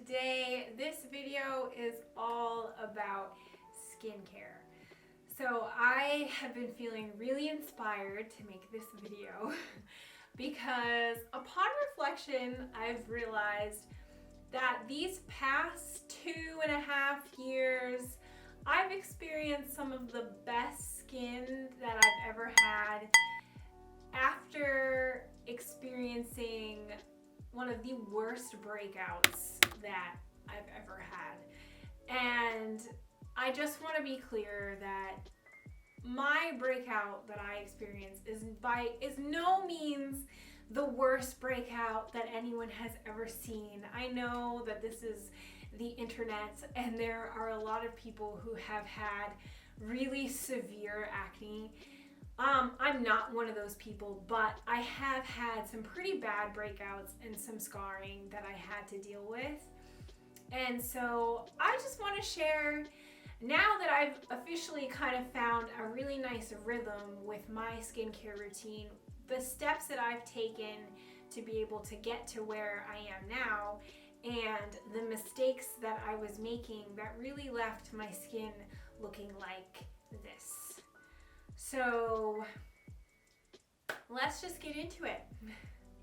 today this video is all about skincare. So I have been feeling really inspired to make this video because upon reflection I've realized that these past 2.5 years I've experienced some of the best skin that I've ever had after experiencing one of the worst breakouts that I've ever had. And I just want to be clear that my breakout that I experienced is no means the worst breakout that anyone has ever seen. I know that this is the internet and there are a lot of people who have had really severe acne. I'm not one of those people, but I have had some pretty bad breakouts and some scarring that I had to deal with. And so I just want to share, now that I've officially kind of found a really nice rhythm with my skincare routine, the steps that I've taken to be able to get to where I am now, and the mistakes that I was making that really left my skin looking like this. So let's just get into it.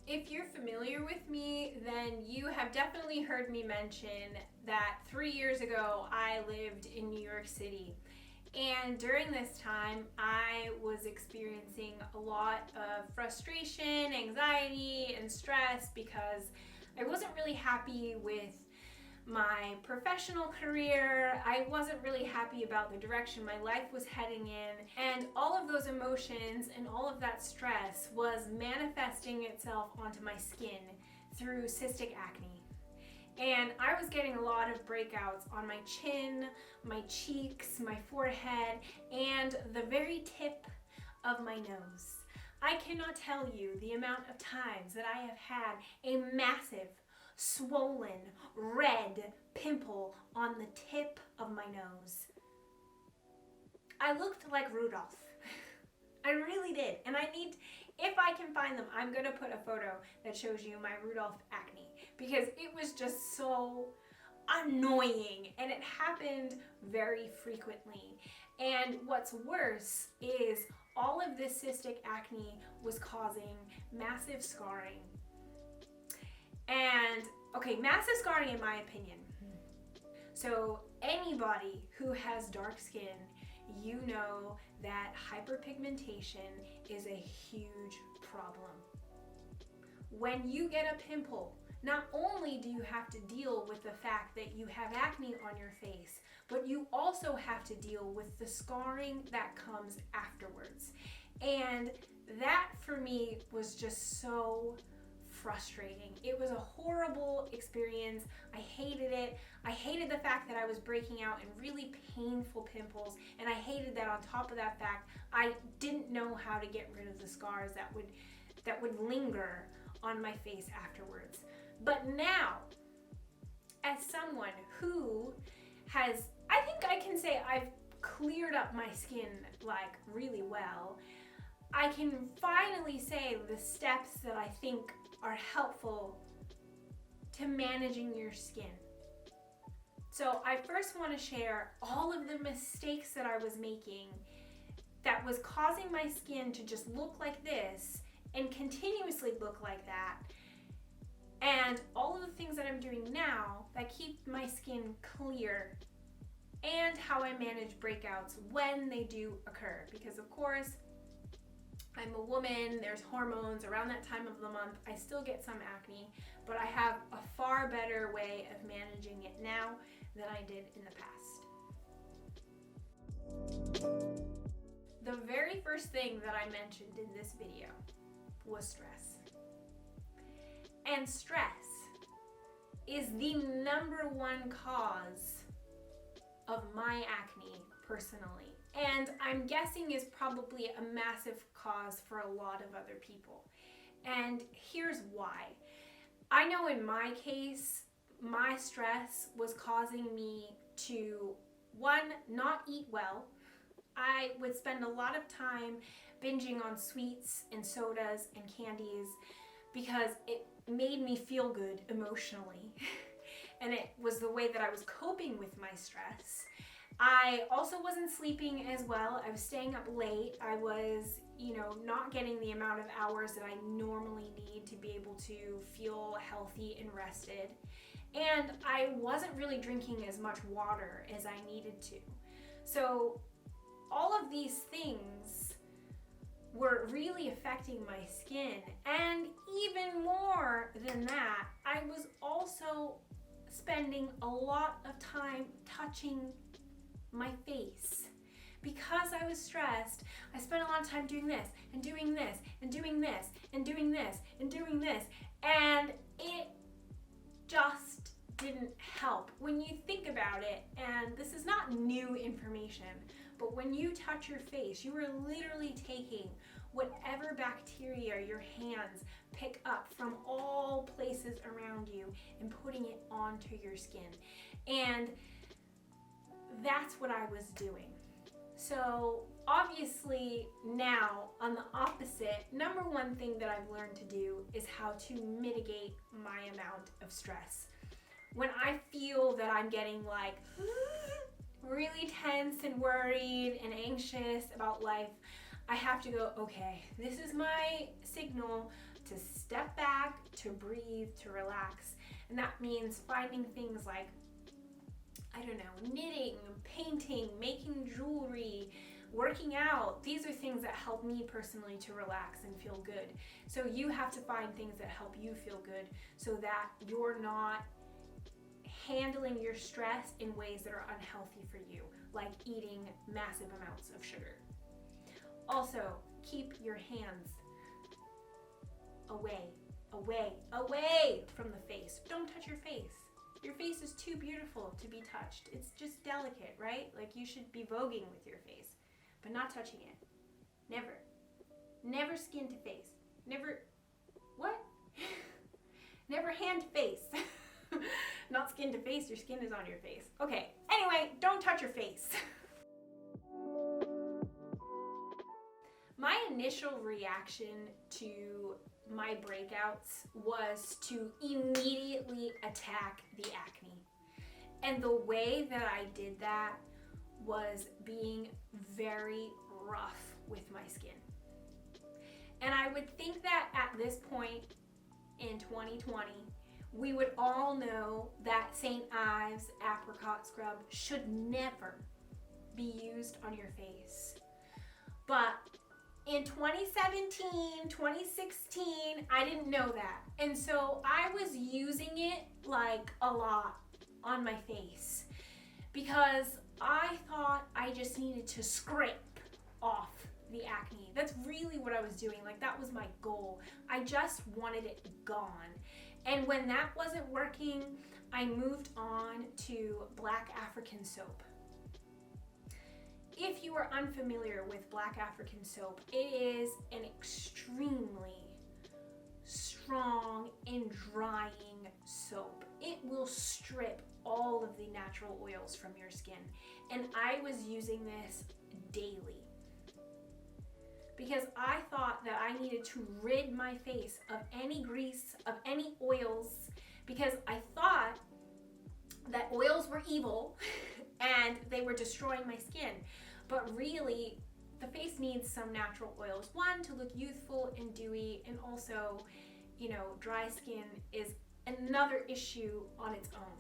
If you're familiar with me, then you have definitely heard me mention that 3 years ago I lived in New York City. And during this time, I was experiencing a lot of frustration, anxiety, and stress because I wasn't really happy with my professional career. I wasn't really happy about the direction my life was heading in, and all of those emotions and all of that stress was manifesting itself onto my skin through cystic acne. And I was getting a lot of breakouts on my chin, my cheeks, my forehead, and the very tip of my nose. I cannot tell you the amount of times that I have had a massive swollen red pimple on the tip of my nose. I looked like Rudolph. I really did. And if I can find them, I'm gonna put a photo that shows you my Rudolph acne, because it was just so annoying and it happened very frequently. And what's worse is all of this cystic acne was causing massive scarring. And okay, massive scarring in my opinion. So anybody who has dark skin, you know that hyperpigmentation is a huge problem. When you get a pimple, not only do you have to deal with the fact that you have acne on your face, but you also have to deal with the scarring that comes afterwards. And that for me was just so frustrating. It was a horrible experience. I hated it. I hated the fact that I was breaking out in really painful pimples, and I hated that on top of that fact I didn't know how to get rid of the scars that would linger on my face afterwards. But now, as someone who has, I think I can say I've cleared up my skin like really well, I can finally say the steps that I think are helpful to managing your skin. So I first want to share all of the mistakes that I was making that was causing my skin to just look like this and continuously look like that, and all of the things that I'm doing now that keep my skin clear, and how I manage breakouts when they do occur. Because of course, I'm a woman, there's hormones around that time of the month. I still get some acne, but I have a far better way of managing it now than I did in the past. The very first thing that I mentioned in this video was stress. And stress is the #1 cause of my acne personally. And I'm guessing is probably a massive cause for a lot of other people. And here's why. I know in my case, my stress was causing me to, one, not eat well. I would spend a lot of time binging on sweets and sodas and candies because it made me feel good emotionally. and it was the way that I was coping with my stress. I also wasn't sleeping as well. I was staying up late. I was, not getting the amount of hours that I normally need to be able to feel healthy and rested. And I wasn't really drinking as much water as I needed to. So all of these things were really affecting my skin. And even more than that, I was also spending a lot of time touching my face. Because I was stressed, I spent a lot of time doing this and doing this and doing this and doing this and doing this, and it just didn't help. When you think about it, and this is not new information, but when you touch your face, you are literally taking whatever bacteria your hands pick up from all places around you and putting it onto your skin. And that's what I was doing. So obviously now, on the opposite, number one thing that I've learned to do is how to mitigate my amount of stress. When I feel that I'm getting like really tense and worried and anxious about life, I have to go, okay, this is my signal to step back, to breathe, to relax. And that means finding things like, knitting, painting, making jewelry, working out. These are things that help me personally to relax and feel good. So you have to find things that help you feel good so that you're not handling your stress in ways that are unhealthy for you, like eating massive amounts of sugar. Also, keep your hands away from the face. Don't touch your face. Your face is too beautiful to be touched. It's just delicate, right? Like, you should be voguing with your face, but not touching it. Never. Never skin to face. Never, what? Never hand to face. Not skin to face, your skin is on your face. Okay, anyway, don't touch your face. My initial reaction to my breakouts was to immediately attack the acne. And the way that I did that was being very rough with my skin. And I would think that at this point in 2020, we would all know that St. Ives apricot scrub should never be used on your face. But in 2017, 2016, I didn't know that. And so I was using it like a lot on my face because I thought I just needed to scrape off the acne. That's really what I was doing. Like, that was my goal. I just wanted it gone. And when that wasn't working, I moved on to black African soap. If you are unfamiliar with black African soap, it is an extremely strong and drying soap. It will strip all of the natural oils from your skin. And I was using this daily because I thought that I needed to rid my face of any grease, of any oils, because I thought that oils were evil and they were destroying my skin. But really, the face needs some natural oils. One, to look youthful and dewy, and also, dry skin is another issue on its own.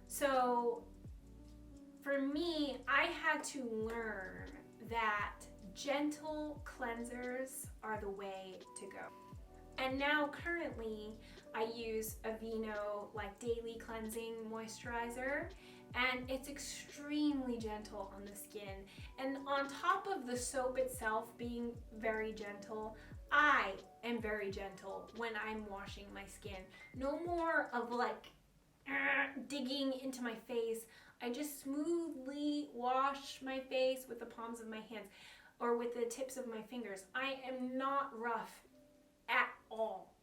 So for me, I had to learn that gentle cleansers are the way to go. And now currently I use Aveeno daily cleansing moisturizer, and it's extremely gentle on the skin. And on top of the soap itself being very gentle, I am very gentle when I'm washing my skin. No more of digging into my face. I just smoothly wash my face with the palms of my hands or with the tips of my fingers. I am not rough at all.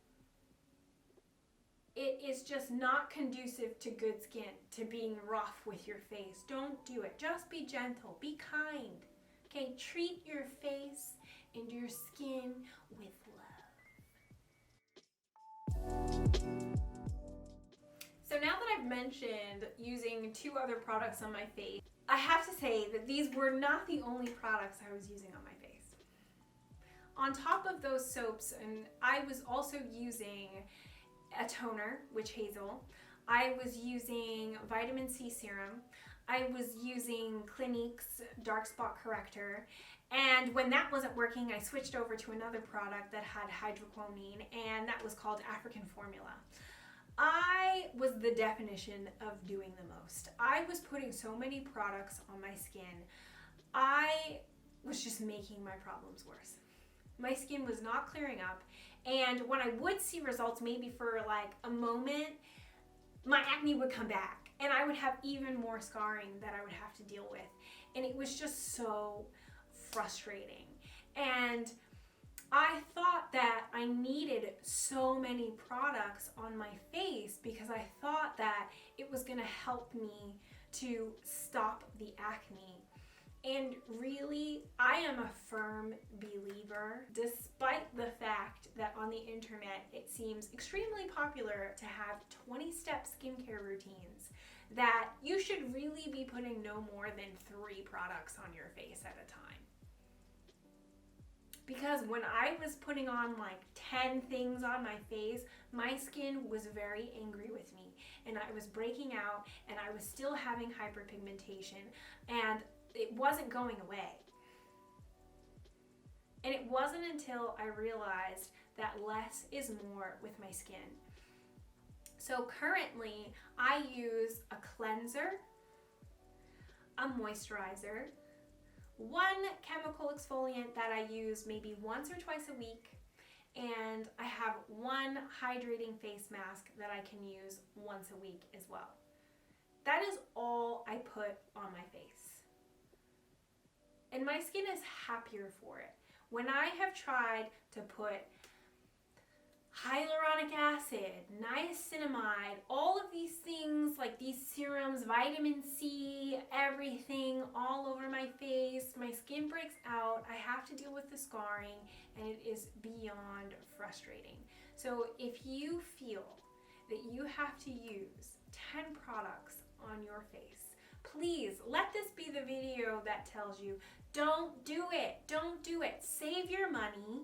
It is just not conducive to good skin, to being rough with your face. Don't do it. Just be gentle. Be kind. Okay? Treat your face and your skin with love. So now that I've mentioned using 2 other products on my face, I have to say that these were not the only products I was using on my face. On top of those soaps, and I was also using a toner, Witch Hazel. I was using vitamin C serum. I was using Clinique's Dark Spot Corrector. And when that wasn't working, I switched over to another product that had hydroquinone, and that was called African Formula. I was the definition of doing the most. I was putting so many products on my skin. I was just making my problems worse. My skin was not clearing up, and when I would see results, maybe for like a moment, my acne would come back, and I would have even more scarring that I would have to deal with. And it was just so frustrating. And I thought that I needed so many products on my face because I thought that it was gonna help me to stop the acne. And really, I am a firm believer, despite the fact that on the internet it seems extremely popular to have 20-step skincare routines, that you should really be putting no more than 3 products on your face at a time. Because when I was putting on like 10 things on my face, my skin was very angry with me, and I was breaking out, and I was still having hyperpigmentation, and it wasn't going away. And it wasn't until I realized that less is more with my skin. So currently, I use a cleanser, a moisturizer, 1 chemical exfoliant that I use maybe once or twice a week, and I have 1 hydrating face mask that I can use once a week as well. That is all I put on my face. And my skin is happier for it. When I have tried to put hyaluronic acid, niacinamide, all of these things like these serums, vitamin C, everything all over my face, my skin breaks out, I have to deal with the scarring, and it is beyond frustrating. So if you feel that you have to use 10 products on your face, please let this be the video that tells you, don't do it, don't do it. Save your money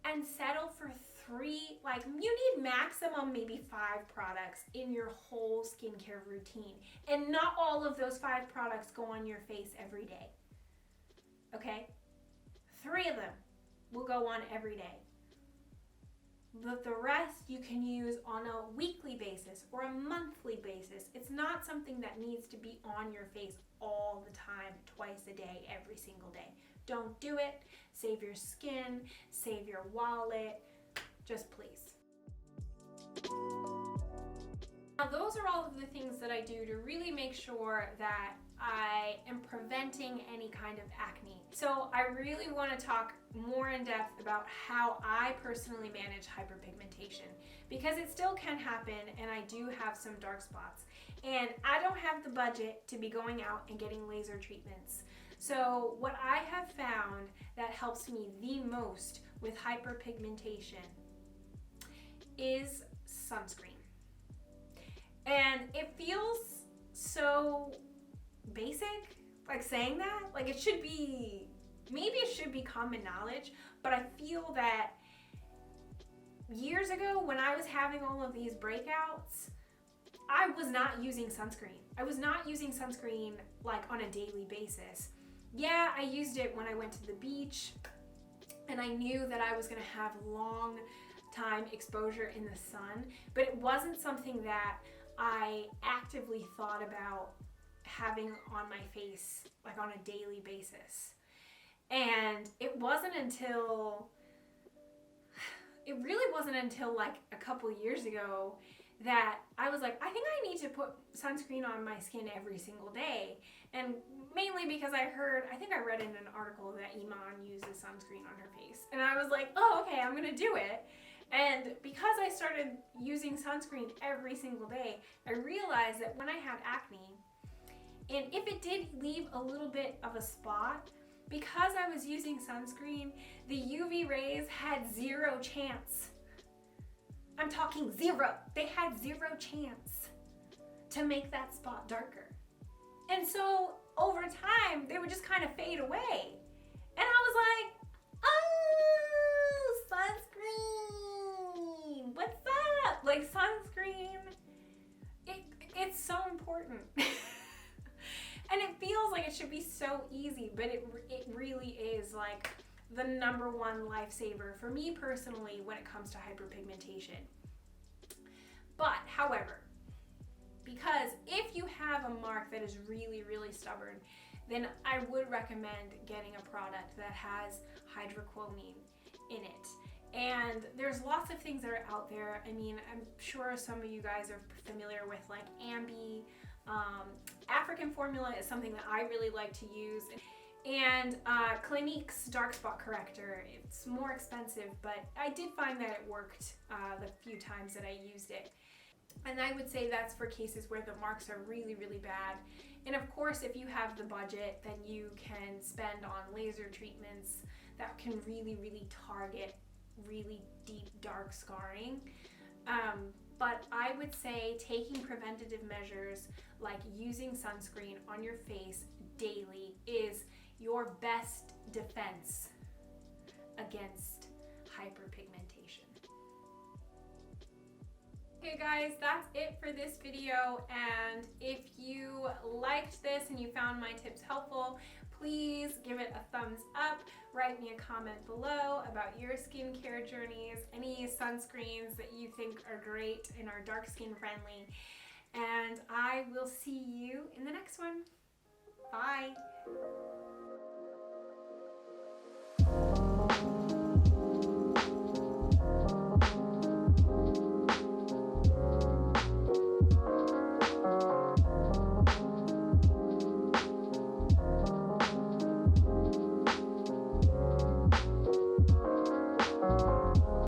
and settle for 3, like you need maximum maybe 5 products in your whole skincare routine. And not all of those 5 products go on your face every day. Okay? 3 of them will go on every day. But the rest you can use on a weekly basis or a monthly basis. It's not something that needs to be on your face all the time, twice a day, every single day. Don't do it. Save your skin, save your wallet, just please. Now those are all of the things that I do to really make sure that I am preventing any kind of acne. So I really want to talk more in depth about how I personally manage hyperpigmentation, because it still can happen, and I do have some dark spots, and I don't have the budget to be going out and getting laser treatments. So what I have found that helps me the most with hyperpigmentation is sunscreen. And it feels so basic, like saying that, like it should be, maybe it should be common knowledge, but I feel that years ago when I was having all of these breakouts, I was not using sunscreen. I was not using sunscreen like on a daily basis. Yeah, I used it when I went to the beach, and I knew that I was gonna have long time exposure in the sun, but it wasn't something that I actively thought about having on my face like on a daily basis. And it really wasn't until like a couple years ago that I was like, I think I need to put sunscreen on my skin every single day. And mainly because I think I read in an article that Iman uses sunscreen on her face. And I was like, oh, okay, I'm gonna do it. And because I started using sunscreen every single day, I realized that when I had acne, and if it did leave a little bit of a spot, because I was using sunscreen, the UV rays had 0 chance I'm talking zero. They had zero chance to make that spot darker. And so over time, they would just kind of fade away. And I was like, oh, sunscreen. What's up? Like sunscreen, it's so important. And it feels like it should be so easy, but it really is like the number one lifesaver for me personally when it comes to hyperpigmentation. But however, because if you have a mark that is really, really stubborn, then I would recommend getting a product that has hydroquinone in it. And there's lots of things that are out there. I mean, I'm sure some of you guys are familiar with like Ambi. African formula is something that I really like to use. And Clinique's dark spot corrector, it's more expensive, but I did find that it worked the few times that I used it. And I would say that's for cases where the marks are really, really bad. And of course, if you have the budget, then you can spend on laser treatments that can really, really target really deep, dark scarring. But I would say taking preventative measures like using sunscreen on your face daily is your best defense against hyperpigmentation. Okay guys, that's it for this video, and if you liked this and you found my tips helpful, please give it a thumbs up, write me a comment below about your skincare journeys, any sunscreens that you think are great and are dark skin friendly, and I will see you in the next one. Bye!